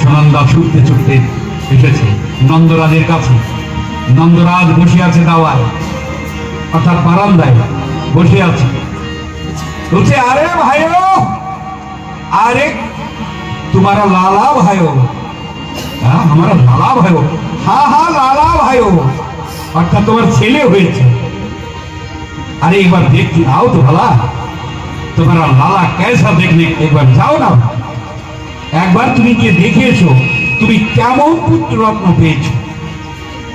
সুনন্দা ছুটতে ছুটতে এসেছে নন্দরাজের কাছে। নন্দরাজ বসে আছে দাওয়ায়, অর্থাৎ বারান্দায় বসে আছে। বলছে, আরে ভাইও, আরে তোমারা লালা ভাইও। হ্যাঁ, আমার লালা ভাইও। হ্যাঁ হ্যাঁ, লালা ভাইও, অর্থাৎ তোমার ছেলে হয়েছে। अरे एक बार देख के आओ तो भला, तुम्हारा लाला कैसा देखने, एक बार जाओ ना, एक बार তুমি গিয়ে দেখে এসো তুমি কেমন পুত্র রত্ন পেয়েছো।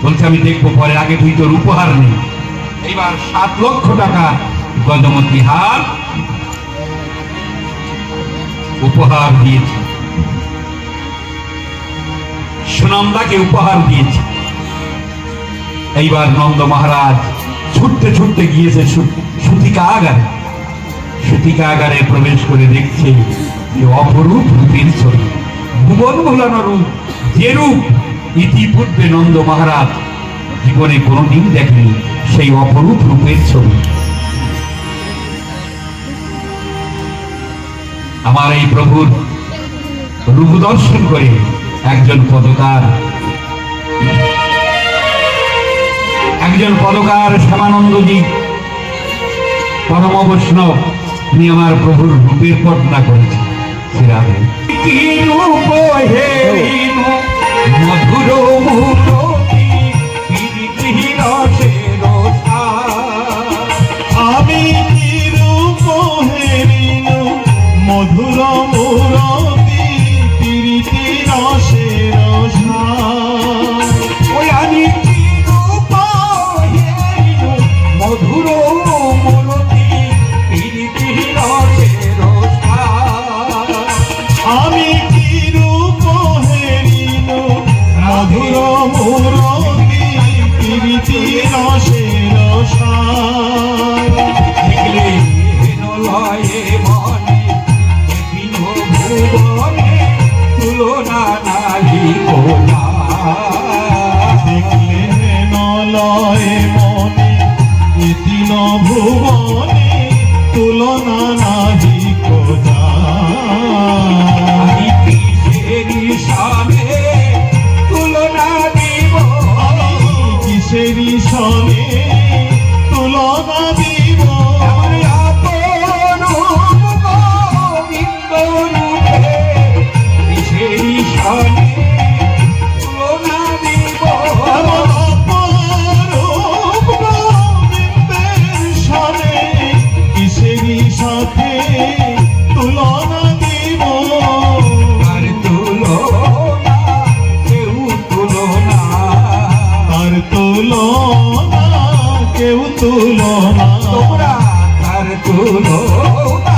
বলছে, আমি দেখবো পরে, আগে তুই তোর উপহার নে। এইবার 7 লক্ষ টাকা গজমতি হার উপহার দিয়েছে, সুনন্দাকে উপহার দিয়েছে। এইবার নন্দ মহারাজ ছুটতে ছুটতে গিয়েছে সূতিকাগারে। সূতিকাগারে প্রবেশ করে দেখছে যে অপরূপ রূপের ছবি, ভুবন ভোলানো রূপ, যে রূপ ইতিপূর্বে নন্দ মহারাজ জীবনে কোনোদিন দেখেনি, সেই অপরূপ রূপের ছবি। আমার এই প্রভুর রূপ দর্শন করে একজন পদকার শ্যামানন্দজি পরম বৈষ্ণব, তিনি আমার প্রভুর রূপের বর্ণনা করেছেন। মধুর আমি মধুর মুরতি প্রীতি রসের ওই আমি মধুর মূরতি প্রীতি রসের আমি কি রূপ হেরিল মধুর মুরতি প্রীতি রসের দেখলে লয়ে মনে ভুবনে তুলনা নাহি কোনা। দেখলে নলয়ে মনে তিন ভুবনে তুলনা নাহি কোনা। কিসেরি সনে তুলনা দিব, কিসেরি সনে তুলনা দিব। কিসেরি সনে তুলনা দিব, কিসেরি সাথে তুলনা দিব। আর তুলনা কেউ তুলনা, তার তুলনা কেউ তুলনা। তোমরা তার তুলনা